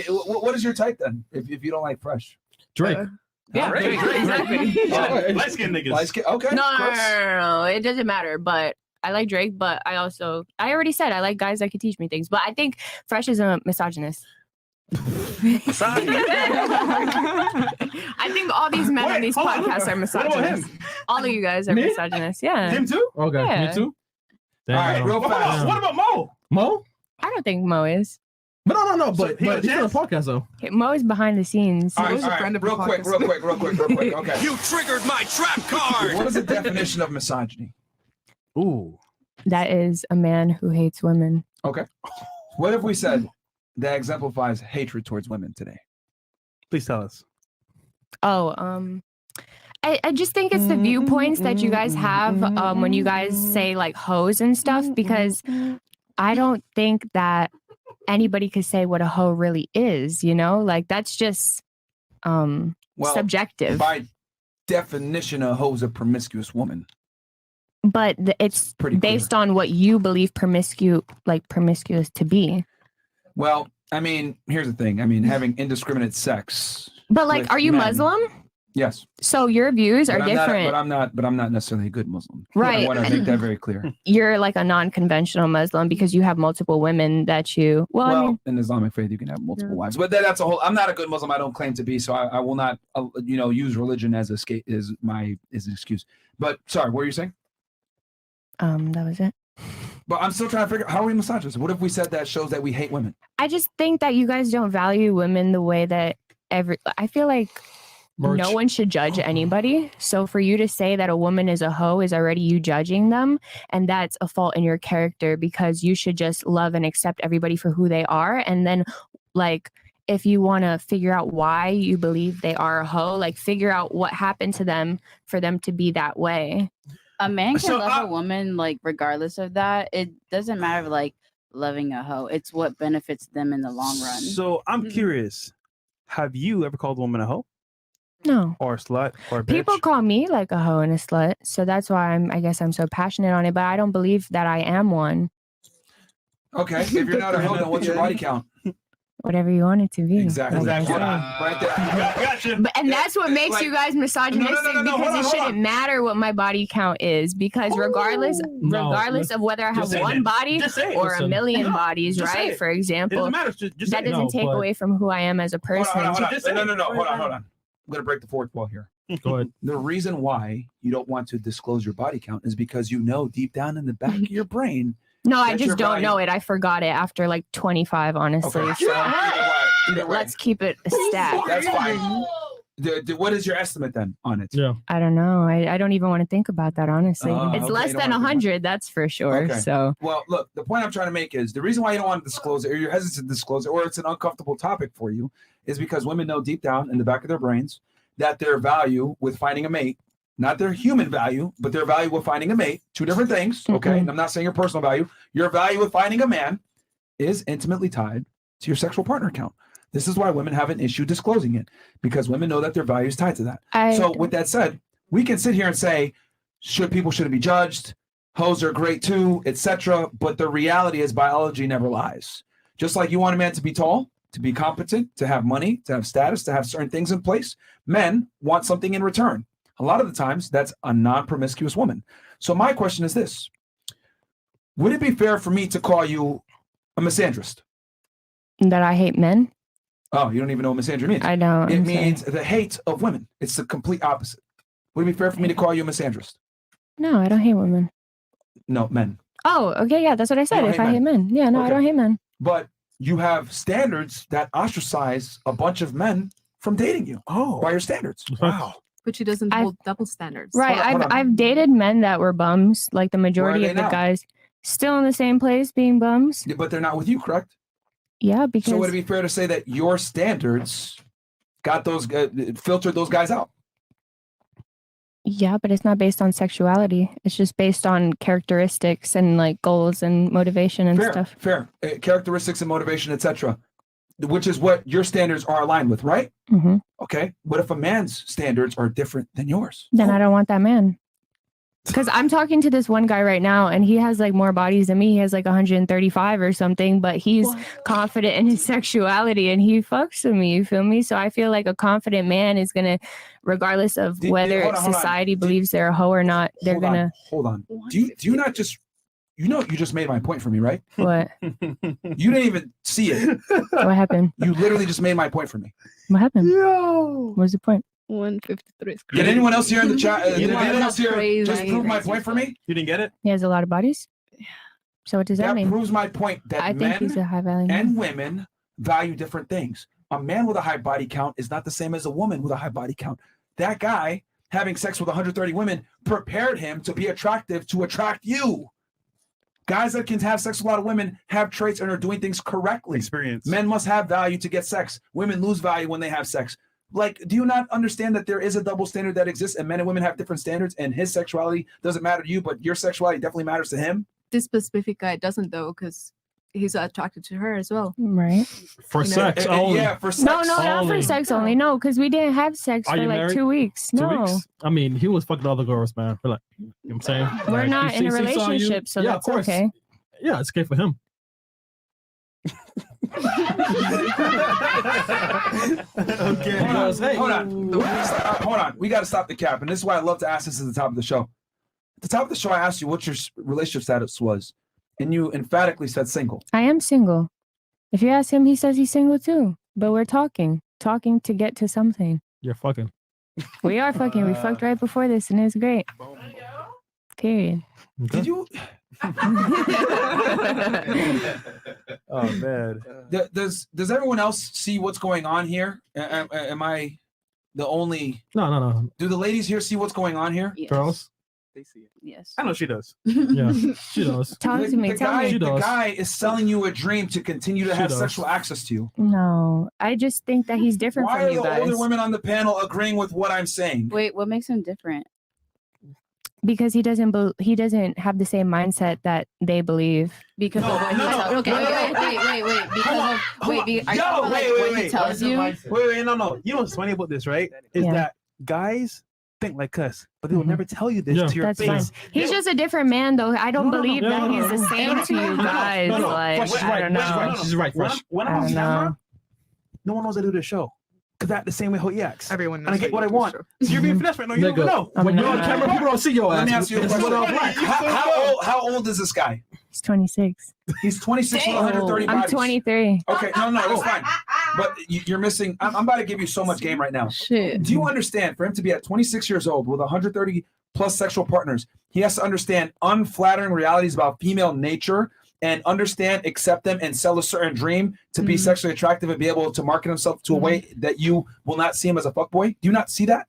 What is your type then? If you don't like fresh, Drake. Yeah, Drake. exactly. Light skinned niggas. Light skin. Okay. No, it doesn't matter. But I like Drake, but I already said I like guys that can teach me things. But I think Fresh is a misogynist. I think all these men on these podcasts are misogynists. All of you guys are misogynists. Yeah. Him too? Okay, Yeah. me too. All right, real fast. What about Mo? Mo? I don't think Mo is. But no. But he got a he's on the chance? podcast though. Okay, Mo is behind the scenes. All right, Mo's a friend of the real quick. Okay. You triggered my trap card. What is the definition of misogyny? Ooh. That is a man who hates women. Okay. What if we said that exemplifies hatred towards women today? Please tell us. Oh, I just think it's the viewpoints that you guys have when you guys say like hoes and stuff, because I don't think that anybody could say what a hoe really is, you know? Like that's just subjective. By definition, a hoe is a promiscuous woman. But it's based on what you believe promiscuous to be. Well, I mean, here's the thing. I mean, having indiscriminate sex. But like, are you men, Muslim? Yes. So your views are different. But I'm not necessarily a good Muslim. Right. I want to make that very clear. You're like a non-conventional Muslim because you have multiple women that you. Well, I mean, in Islamic faith, you can have multiple wives, but that's a whole. I'm not a good Muslim. I don't claim to be, so I will not, use religion as an excuse. But sorry, what were you saying? That was it. But I'm still trying to figure out, how are we misogynist? What if we said that shows that we hate women? I just think that you guys don't value women the way that I feel like no one should judge anybody. So for you to say that a woman is a hoe is already you judging them. And that's a fault in your character, because you should just love and accept everybody for who they are. And then like, if you want to figure out why you believe they are a hoe, like figure out what happened to them for them to be that way. A man can love a woman, like, regardless of that. It doesn't matter, like, loving a hoe. It's what benefits them in the long run. So I'm curious. Have you ever called a woman a hoe? No. Or a slut? Or a bitch? People call me like a hoe and a slut. So that's why I guess I'm so passionate on it. But I don't believe that I am one. Okay. If you're not a hoe, then what's your body count? Whatever you want it to be. Exactly. Like Right there. Gotcha. And that's what makes you guys misogynistic, because it shouldn't matter what my body count is, because regardless of whether I have one body or a million bodies, right? For example, that doesn't take away from who I am as a person. Hold on. Hold on. I'm going to break the fourth wall here. Go ahead. The reason why you don't want to disclose your body count is because you know deep down in the back of your brain. No, I just don't know it. I forgot it after like 25, honestly. Okay. So let's keep it a stat. That's fine. What is your estimate then on it? Yeah. I don't know. I don't even want to think about that, honestly. It's okay, less than 100, that's for sure. Okay. So, well, look, the point I'm trying to make is the reason why you don't want to disclose it, or you're hesitant to disclose it, or it's an uncomfortable topic for you, is because women know deep down in the back of their brains that their value with finding a mate, not their human value, but their value with finding a mate, two different things, okay? Mm-hmm. And I'm not saying your personal value. Your value with finding a man is intimately tied to your sexual partner count. This is why women have an issue disclosing it, because women know that their value is tied to that. So with that said, we can sit here and say, people shouldn't be judged, hoes are great too, etc. But the reality is biology never lies. Just like you want a man to be tall, to be competent, to have money, to have status, to have certain things in place, men want something in return. A lot of the times, that's a non-promiscuous woman. So my question is this. Would it be fair for me to call you a misandrist? that I hate men? Oh, you don't even know what misandry means. I don't. It means the hate of women. It's the complete opposite. Would it be fair for me to call you a misandrist? No, I don't hate women. No, men. Oh, okay, yeah, that's what I said. If I hate men. Yeah, no, I don't hate men. But you have standards that ostracize a bunch of men from dating you. Oh, by your standards. Wow. But she doesn't hold double standards. Right. I've dated men that were bums. Like the majority of the guys still in the same place being bums. Yeah, but they're not with you, correct? Yeah, because. So would it be fair to say that your standards got those filtered those guys out? Yeah, but it's not based on sexuality. It's just based on characteristics and like goals and motivation and stuff. Fair. Characteristics and motivation, etc. Which is what your standards are aligned with, right? Mm-hmm. Okay. What if a man's standards are different than yours? Then I don't want that man. Because I'm talking to this one guy right now, and he has like more bodies than me. He has like 135 or something, but he's confident in his sexuality, and he fucks with me. You feel me? So I feel like a confident man is gonna, regardless of whether society believes they're a hoe or not, they're gonna. Hold on. Do you not just? You know, you just made my point for me, right? What? You didn't even see it. What happened? You literally just made my point for me. What happened? Yo. What's the point? 153 is Did anyone else here in the chat? Did Yeah. anyone else here Crazy. just prove my point for me? You didn't get it? He has a lot of bodies. So what does that mean? Proves my point that I think he's a men high value and man. women value different things. A man with a high body count is not the same as a woman with a high body count. That guy having sex with 130 women prepared him to be attractive to attract you. Guys that can have sex with a lot of women have traits and are doing things correctly. Experience. Men must have value to get sex. Women lose value when they have sex. Like, do you not understand that there is a double standard that exists and men and women have different standards and his sexuality doesn't matter to you, but your sexuality definitely matters to him? This specific guy doesn't though, because he's attracted to her as well. Right. For sex only. Yeah, for sex. No, not only. for sex only. No, because we didn't have sex Are for you like married? 2 weeks. 2 No. weeks? I mean, he was fucking other girls, man. Like, you know what I'm saying? We're Like, not he in a saw you- relationship, so yeah, that's of course. okay. Yeah, it's okay for him. Okay. Hold on. We got to stop the cap. And this is why I love to ask this at the top of the show. At the top of the show, I asked you what your relationship status was. And you emphatically said single. I am single. If you ask him, he says he's single too. But we're talking to get to something. You're fucking. We are fucking. We fucked right before this, and it was great. Period. Did you? Oh man. Does everyone else see what's going on here? Am I the only? No. Do the ladies here see what's going on here? Yes. Girls? They see it. Yes. I know she does. Yeah, she does. Talk to me. Tell me. She The does. guy is selling you a dream to continue to She have does. sexual access to you. No, I just think that he's different Why from are you the guys. older women on the panel agreeing with what I'm saying? Wait, what makes him different? Because he doesn't have the same mindset that they believe. Because No, of what he no, tells. Okay, no, no. wait. Because of wait, are you talking about, like, what he tells you? Wait, no. You know what's funny about this, right? Is Yeah. that guys think like us, but they will Mhm. never tell you this Yeah. to your That's face. fine. He's just a different man, though. I don't believe no, that no, he's no, the no. same to you guys. Like, Fresh is I right. don't know. She's right. When Fresh. when I I'm on don't camera, know. no one knows I do this show. Because that's the same way how he acts. Everyone knows. And I get what I want. So you're being finessed right now. You don't Nigga, even know. I'm when you're on not. camera, people don't see your ass. Let me ask you a It's question. what I'm like. How old is this guy? He's 26. He's 26 with 130 I'm bodies. 23. Okay, no, that's fine. But you're missing. I'm about to give you so much game right now. Shit. Do you understand? For him to be at 26 years old with 130 plus sexual partners, he has to understand unflattering realities about female nature and understand, accept them, and sell a certain dream to be sexually attractive and be able to market himself to a way that you will not see him as a fuckboy. Do you not see that?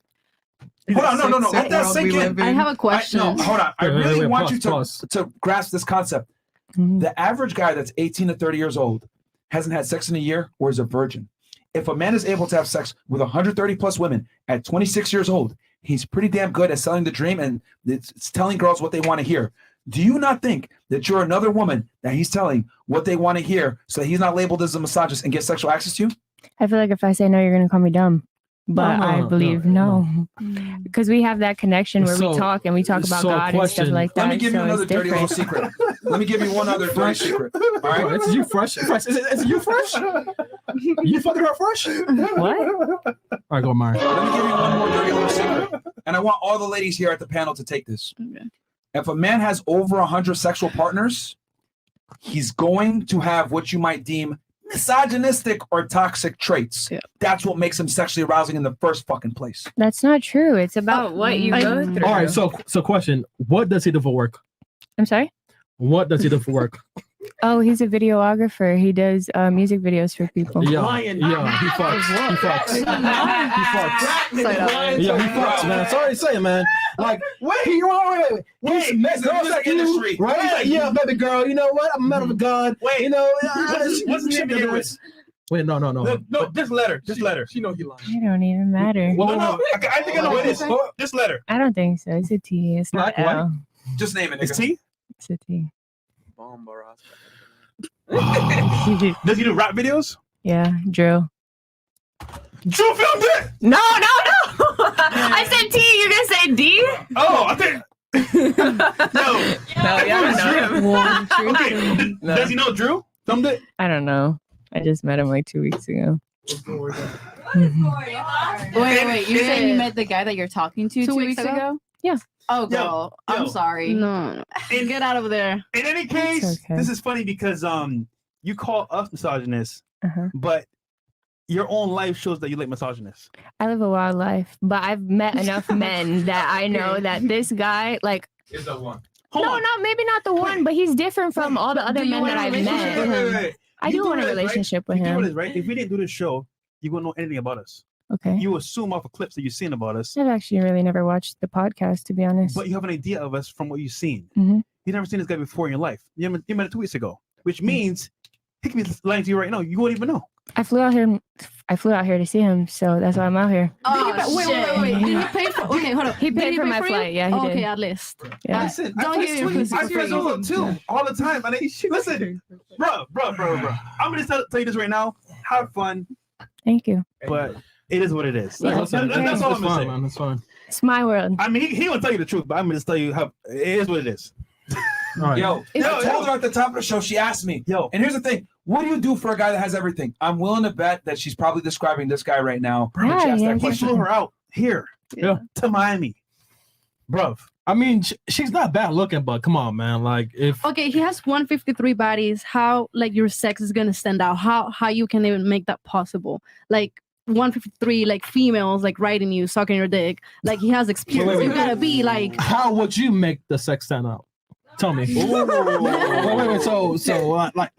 Hold on, no. Let that sink in. I have a question. No, hold on. I really want pause, you pause. to grasp this concept. Mhm. The average guy that's 18 to 30 years old hasn't had sex in a year or is a virgin. If a man is able to have sex with 130 plus women at 26 years old, he's pretty damn good at selling the dream and it's telling girls what they want to hear. Do you not think that you're another woman that he's telling what they want to hear so that he's not labeled as a misogynist and get sexual access to you? I feel like if I say no, you're going to call me dumb. But No, I believe no. Because we have that connection where So- we talk and we talk about so God and stuff question. like that. Let me give you so another it's dirty little different. secret. Let me give you one other dirty secret. All Bro, right. it's you fresh. Fresh. Is it you fresh? You fucking her fresh? What? All right, go, Myron. Let me give you one more dirty little secret. And I want all the ladies here at the panel to take this. Okay. If a man has over 100 sexual partners, he's going to have what you might deem misogynistic or toxic traits. Yeah. That's what makes him sexually arousing in the first fucking place. That's not true. It's about what you go through. All right, so question: what does he do for work? I'm sorry? What does he do for work? Oh, he's a videographer. He does music videos for people. Yeah, Lying. yeah, he fucks. He fucks. He fucks. Right. Yeah, he fucks, man. Sorry to say it, man. Like, wait, wait. He's in the music industry. Right? He's like, yeah, baby girl, you know what? I'm a man of God. Wait, you know, what's the name of it? Wait, no. No, just letter. Just letter. She know he lying. It don't even matter. No. I think I know what it is. Just letter. I don't think so. It's a T. It's not What? L. Just name it. It's Nigga. T. It's a T. Does he do rap videos? Yeah, Drew. Drew filmed it. No. I said T. You're gonna say D? Oh, I think. Yo, No, okay. Does he know Drew? I don't know. I just met him like 2 weeks ago. Wait. You said you met the guy that you're talking to 2 weeks ago? Yeah. Oh, girl. I'm sorry. No. Get out of there. In any case, okay. this is funny because you call us misogynists, Uh-huh. but your own life shows that you like misogynists. I live a wild life, but I've met enough men that I know that this guy, like, Is the one. maybe not the one, but he's different from all the other men that I've met. I do want a relationship with You know him. what it is, right? If we didn't do this show, you wouldn't know anything about us. Okay. You assume off of clips that you've seen about us, I've actually really never watched the podcast, to be honest. but you have an idea of us from what you've seen. Mhm. You've never seen this guy before in your life. You met him 2 weeks ago, which means he could be lying to you right now. You won't even know. I flew out here to see him, so that's why I'm out here. Wait. Did he pay for? Okay, hold on. He paid for my you? flight. Yeah, he Okay, did. at least. Yeah. Listen, Don't get your pussy I for feel free. solo too all the time. And listen, bro. I'm gonna tell you this right now. Have fun, Thank you. but it is what it is. Yeah, That's all I'm gonna say. man. That's fine. It's my world. I mean, he won't tell you the truth, but I'm gonna just tell you how it is what it is. All right. Yo, I told her at the top of the show, she asked me, and here's the thing, what do you do for a guy that has everything? I'm willing to bet that she's probably describing this guy right now. Yeah, She asked yeah. that He question. flew her out here to Miami, bruv. I mean, she's not bad looking, but come on, man. Like, if Okay, he has 153 bodies. How like your sex is gonna stand out? How you can even make that possible? Like 153 like females like riding you, sucking your dick. Like he has experience. Wait. You gotta be like. how would you make the sex stand out? Tell me. Wait. So, like,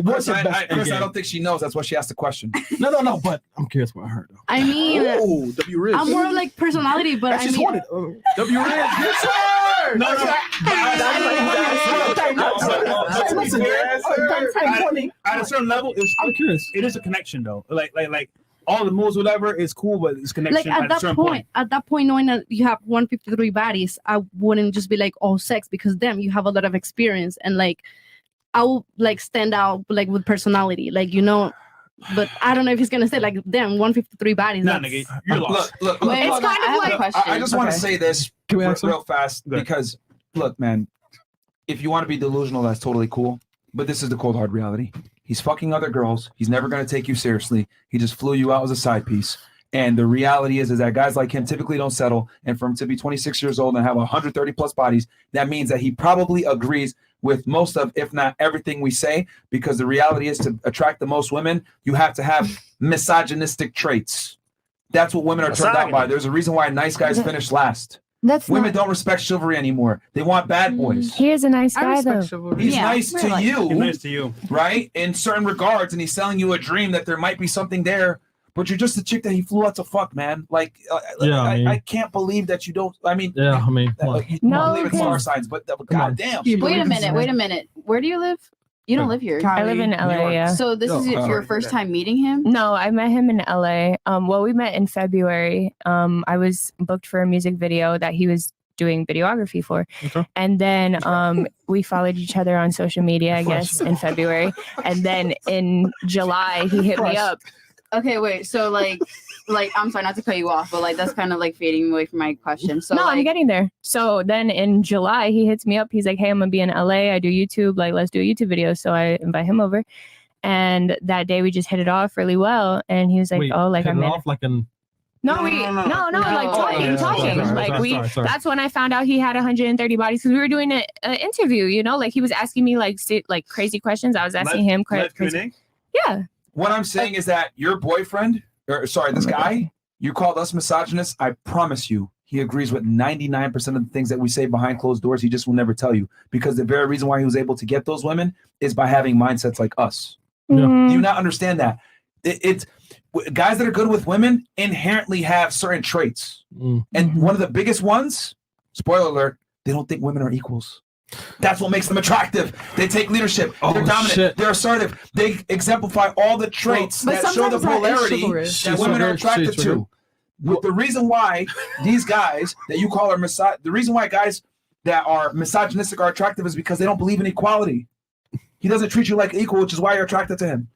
what's Chris, the best? Chris, I don't think she knows. That's why she asked the question. No. But I'm curious what I heard. Though. I mean, Oh, W Riz. I'm more like personality, but I She's mean. wanted. W Riz. Yes, sir. No. At a certain level, I'm curious. it is a connection though. Like all the moves, whatever, is cool, but it's connection Like at a certain point. at that point, knowing that you have 153 bodies, I wouldn't just be like all sex because them you have a lot of experience and like I will like stand out like with personality, like but I don't know if he's gonna say like them 153 bodies. Nah, that's- nigga, you're lost. Look. Wait, It's hold on, kind of I have like- a question. I just want to say this Can we ask real fast Go ahead. because, look, man, if you want to be delusional, that's totally cool. But this is the cold hard reality. He's fucking other girls. He's never going to take you seriously. He just flew you out as a side piece. And the reality is that guys like him typically don't settle. And for him to be 26 years old and have 130 plus bodies, that means that he probably agrees with most of, if not everything we say, because the reality is to attract the most women, you have to have misogynistic traits. That's what women are turned out by. There's a reason why nice guys finish last. Women don't respect chivalry anymore. They want bad boys. He is a nice guy, though. He's nice to He's you, nice to you. right? In certain regards, and he's selling you a dream that there might be something there, but you're just a chick that he flew out to fuck, man. Like, I can't believe that you don't. I mean, Yeah, I mean, come on. you No, don't believe in star because- signs, but on. goddamn. Wait a minute. Where do you live? You don't live here. I live in LA, yeah. So this is your first time meeting him? No, I met him in LA. Well, we met in February. I was booked for a music video that he was doing videography for. Okay. And then we followed each other on social media, I guess, in February. And then in July, he hit me up. Okay, wait. So like I'm sorry not to cut you off, but like that's kind of like fading away from my question. So No, like, I'm getting there. So then in July, he hits me up. He's like, hey, I'm going to be in LA. I do YouTube. Like, let's do a YouTube video. So I invite him over. And that day we just hit it off really well. And he was like, Wait, oh, like hit I'm it in. off like an. No, No, like yeah, talking. sorry, Like sorry. that's when I found out he had 130 bodies because we were doing an interview, like he was asking me like crazy questions. I was asking him Live crazy. Q&A? Yeah. What I'm saying is that your boyfriend, this guy, you called us misogynists. I promise you, he agrees with 99% of the things that we say behind closed doors. He just will never tell you because the very reason why he was able to get those women is by having mindsets like us. Yeah. Do you not understand that? It's guys that are good with women inherently have certain traits. And one of the biggest ones, spoiler alert, they don't think women are equals. That's what makes them attractive. They take leadership. They're dominant. Shit. They're assertive. They exemplify all the traits But that show the sometimes that is polarity chivalrous. that women are attracted to. With the reason why these guys that you call are the reason why guys that are misogynistic are attractive is because they don't believe in equality. He doesn't treat you like equal, which is why you're attracted to him.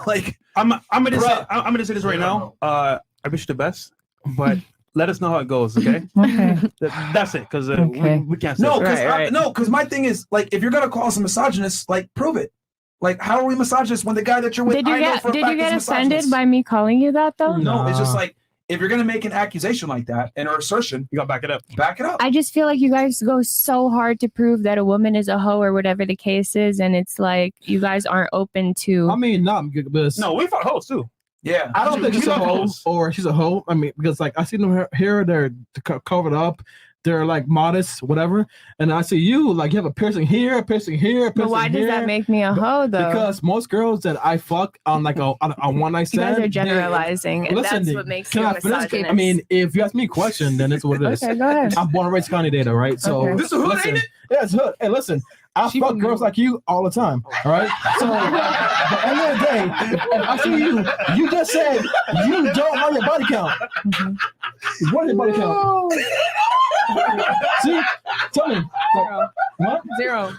Like I'm gonna say this right now. I wish you the best, but let us know how it goes, okay? Okay. That's it, because Okay. we can't say No, it. because because my thing is like, if you're gonna call us a misogynist, like prove it. Like, how are we misogynist when the guy that you're with? Did you get offended by me calling you that though? No, it's just like, if you're gonna make an accusation like that and or assertion, you gotta back it up. Back it up. I just feel like you guys go so hard to prove that a woman is a hoe or whatever the case is, and it's like you guys aren't open to. I mean, not because No, we fought hoes too. Yeah, I don't think she's a hoe or she's a hoe. I mean, because like I see them here, they're covered up. They're like modest, whatever. And I see you, like you have a piercing here, a piercing here, a piercing But why does that make me a hoe though? Because most girls that I fuck on like a one night you stand, guys are generalizing, and that's what makes you a misogynist. I mean, if you ask me a question, then it's what it is. Okay, go ahead. I'm born and raised County Data, right? So Okay. This is hood, listen, ain't it? yeah, it's hood. Hey, listen, I fuck girls like you all the time, all right? So at the end of the day, if I see you, you just said you don't know your body count. What is your body count? See, tell me. What? 0.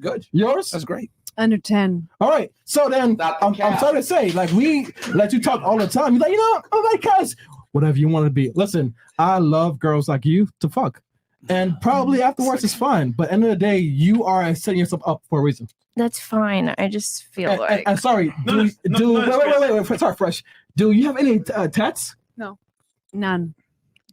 Good. Yours? That's great. Under 10. All right. So then I'm sorry to say, like, we let you talk all the time. You're like, I'm like, guys, whatever you want to be. Listen, I love girls like you to fuck. And probably afterwards it's fine. But end of the day, you are setting yourself up for a reason. That's fine. I just feel like. And sorry, wait, sorry, Fresh. Do you have any tats? No. None.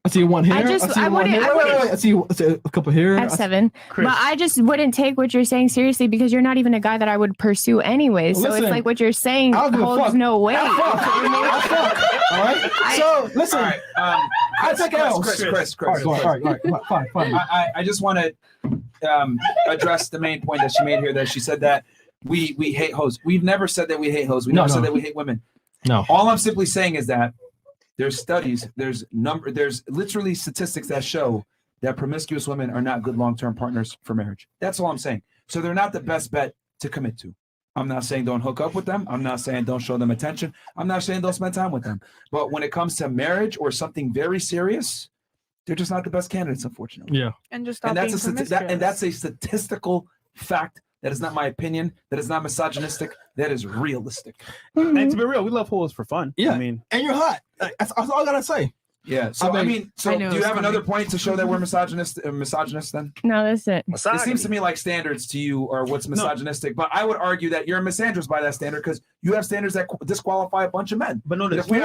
I see one here. I wouldn't. I see a couple here. I have 7. But I just wouldn't take what you're saying seriously because you're not even a guy that I would pursue anyway. So Listen, it's like what you're saying holds no weight. All right. So listen, All right, I take L's. Chris. All right. Fine. I just want to address the main point that she made here. That she said that we hate hoes. We've never said that we hate hoes. We never said that we hate women. No. All I'm simply saying is that there's studies, there's literally statistics that show that promiscuous women are not good long-term partners for marriage. That's all I'm saying. So they're not the best bet to commit to. I'm not saying don't hook up with them. I'm not saying don't show them attention. I'm not saying don't spend time with them. But when it comes to marriage or something very serious, they're just not the best candidates, unfortunately. Yeah. And just And that's a statistical fact. That is not my opinion. That is not misogynistic. That is realistic. And to be real, we love hoes for fun. Yeah. I mean, and you're hot. That's all I gotta say. Yeah. So I mean, do you have another point to show that we're misogynist then? No, that's it. It seems to me like standards to you are what's misogynistic, but I would argue that you're a misandrist by that standard because you have standards that disqualify a bunch of men. But no, if we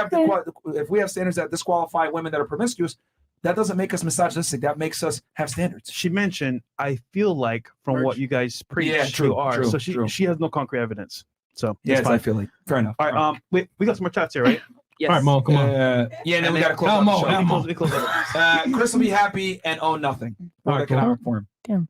have standards that disqualify women that are promiscuous, that doesn't make us misogynistic. That makes us have standards. She mentioned, I feel like from what you guys preach, you are. So she has no concrete evidence. So yes, I feel like fair enough. All right. Wait, we got some more chats here, right? Yes. All right, Mo, come on. Yeah, and then we got to close up the show. Chris will be happy and own nothing. All right, economic for him. Damn.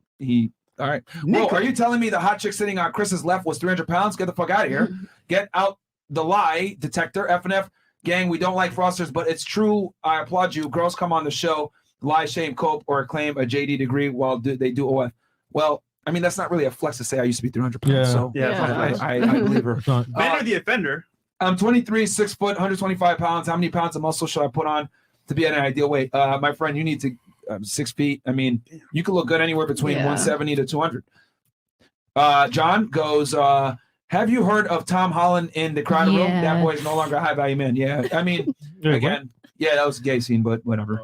All right. Whoa, are you telling me the hot chick sitting on Chris's left was 300 pounds? Get the fuck out of here. Get out the lie detector. F&F gang, we don't like frosters, but it's true. I applaud you. Girls come on the show, lie, shame, cope, or claim a JD degree while they do OF. Well, I mean, that's not really a flex to say I used to be 300 pounds. Yeah. So I believe her. Men are the offender. I'm 23, 6 foot, 125 pounds. How many pounds of muscle should I put on to be at an ideal weight? My friend, you need to 6 feet. I mean, you can look good anywhere between 170 to 200. John goes, have you heard of Tom Holland in The Crowded Room? That boy is no longer a high value man. Yeah. I mean, again, that was a gay scene, but whatever.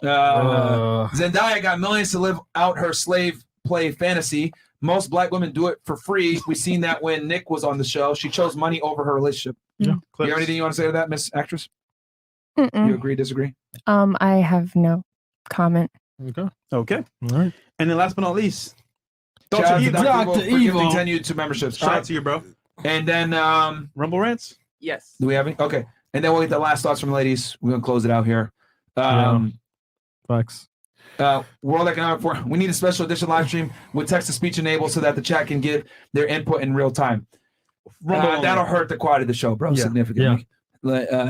Zendaya got millions to live out her slave play fantasy. Most black women do it for free. We've seen that when Nick was on the show. She chose money over her relationship. Yeah. You have anything you want to say to that, Miss Actress? Mm-mm. You agree, disagree? I have no comment. Okay. All right. And then last but not least, Shout out to Dr. for Evil. gifting 10 YouTube memberships. shout out to you, bro. And then, Rumble rants? Yes. do we have any? Okay. And then we'll get the last thoughts from the ladies. We're going to close it out here. Facts. World Economic Forum. We need a special edition live stream with text-to-speech enabled so that the chat can give their input in real time. That'll hurt the quality of the show, bro, significantly.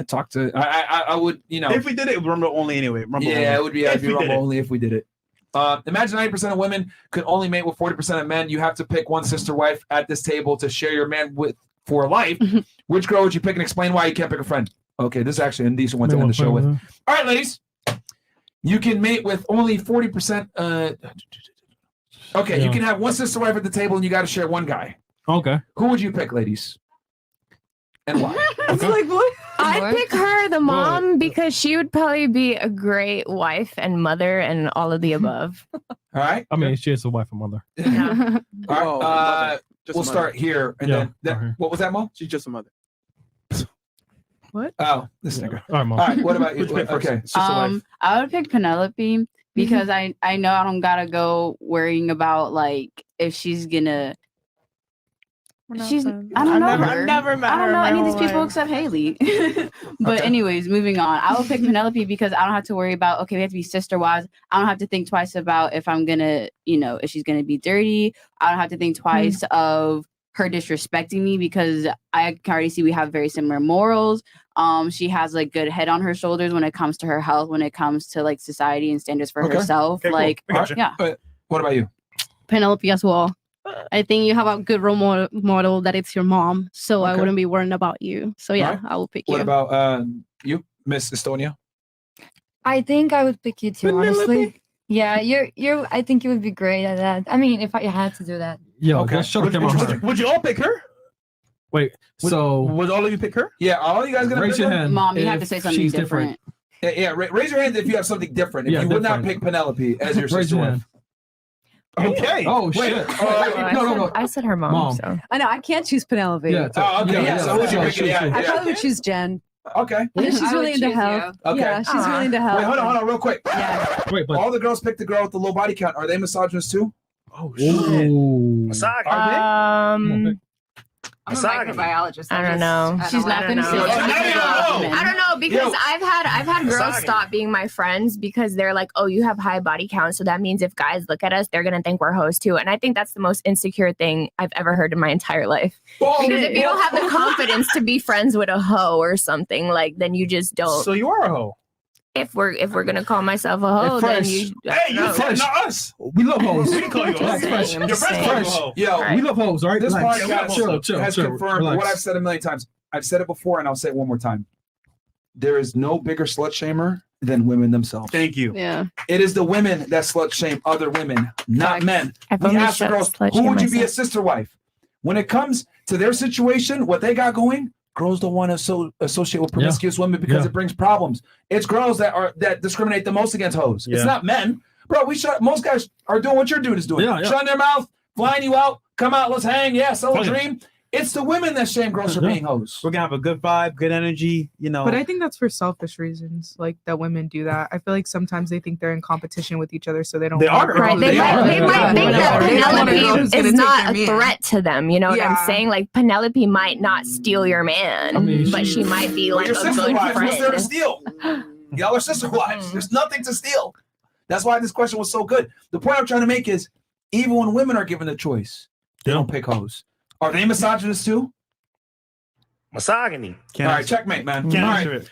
Talk to. I would, If we did it, Rumble only anyway. Rumble only. it would be. I'd If be we did Rumble it. only if we did it. Imagine 90% of women could only mate with 40% of men. You have to pick one sister wife at this table to share your man with for life. Which girl would you pick and explain why you can't pick a friend? Okay, this is actually a decent one to end the show with. All right, ladies. You can mate with only 40%. You can have one sister wife at the table and you got to share one guy. Okay. Who would you pick, ladies? And why? It's like, what? I'd pick her, the mom, because she would probably be a great wife and mother and all of the above. All right. I mean, she is a wife and mother. Yeah. All right. We'll start here. And then what was that, Mom? She's just a mother. What? Oh, this nigga. All right, Mom. All right. What about you? Okay. It's just a wife. I would pick Penelope because I know I don't gotta go worrying about like if she's gonna. She's. I don't know. I've never met her. I don't know in any of my these whole people life. except Haley. But anyways, moving on. I will pick Penelope because I don't have to worry about, okay, we have to be sister wives. I don't have to think twice about if I'm gonna, if she's gonna be dirty. I don't have to think twice of her disrespecting me because I can already see we have very similar morals. She has like good head on her shoulders when it comes to her health, when it comes to like society and standards for herself. Okay, cool. Like, I gotcha. yeah. But what about you? Penelope as well. I think you have a good role model that it's your mom, so I Okay. wouldn't be worrying about you. So yeah, Alright. I will pick What you. about you, Miss Estonia? I think I would pick you too, honestly. Yeah, you're. I think you would be great at that. I mean, if I had to do that. Yo, Okay. let's shut the camera on her. Would you all pick her? Wait, so Would all of you pick her? Yeah, all you guys gonna raise pick your her? hand. Mom, you have to if say something she's different. Yeah, raise your hand if you have something different. If Yeah, you would not different. pick Penelope as your Raise sister your wife. hand. Okay. Oh Wait, shit! No, I said her mom. Mom. So. I know I can't choose Penelope. Yeah. Oh, okay. Yeah. So who's your pick? Yeah, I yeah. probably would choose Jen. Okay. Yeah, she's I would really into choose health. Okay. Yeah, she's really into health. Wait, hold on, real quick. Wait, but All the girls picked the girl with the low body count. Are they misogynists too? Oh shit. ooh. I'm a microbiologist. I don't know. She's not going to say No, anything no, no, about no. women. I don't know because Yo. I've had girls stop being my friends because they're like, oh, you have high body count, so that means if guys look at us, they're gonna think we're hoes too. And I think that's the most insecure thing I've ever heard in my entire life. Because if you don't have the confidence to be friends with a hoe or something, like then you just don't. So you are a hoe. If we're gonna call myself a hoe, then Fresh. you. Hey, you said not us. We love hoes. We can call you a hoe. Like, fresh. I'm Your just friends call you a saying. hoe. Yo, Right. We love hoes, all right? this Relax. podcast has confirmed relax. what I've said a million times. I've said it before and I'll say it one more time. There is no bigger slut shamer than women themselves. Thank you. Yeah. It is the women that slut shame other women, not men. I've We only ask the girls, who would you be a myself. sister wife? When it comes to their situation, what they got going, girls don't want to associate with promiscuous women because Yeah. it brings problems. It's girls that discriminate the most against hoes. Yeah. It's not men. Bro, most guys are doing what your dude is doing. Yeah, yeah. Shutting their mouth, flying you out, come out, let's hang, sell a Fuck it. dream. It's the women that shame girls for Yeah. being hoes. We're gonna have a good vibe, good energy, But I think that's for selfish reasons, like that women do that. I feel like sometimes they think they're in competition with each other, so they don't. They want are. girls Right, who they are. might think that They don't want a girl Penelope who's gonna is take not their a man. threat to them. You know what Yeah. I'm saying? Like Penelope might not steal your man, I mean, but she might be like Your a sister good wives, what's there to friend. steal? Y'all are sister wives. There's nothing to steal. That's why this question was so good. The point I'm trying to make is, even when women are given the choice, they don't pick hoes. Are they misogynists too? Misogyny. All right, checkmate, man. Can't All answer right. it.